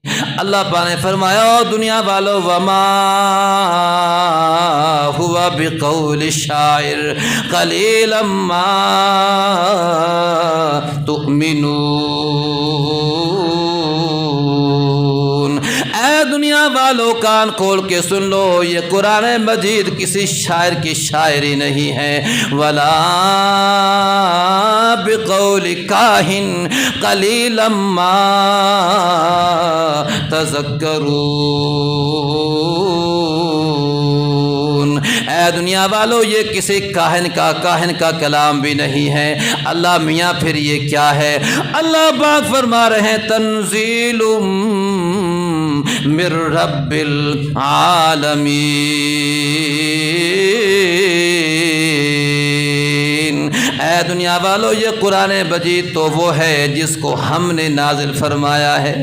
اللہ پاک نے فرمایا او دنیا والو وما ہوا بقول الشاعر قلیلا ما تؤمنون۔ اے دنیا والو کان کھول کے سن لو، یہ قرآن مجید کسی شاعر کی شاعری نہیں ہے، ولا بقول کاہن قلیلا ما تذکرون۔ اے دنیا والو یہ کسی کاہن کا کلام بھی نہیں ہے۔ اللہ میاں پھر یہ کیا ہے؟ اللہ پاک فرما رہے ہیں تنزیل من رب العالمین۔ اے دنیا والو یہ قرآن مجید تو وہ ہے جس کو ہم نے نازل فرمایا ہے۔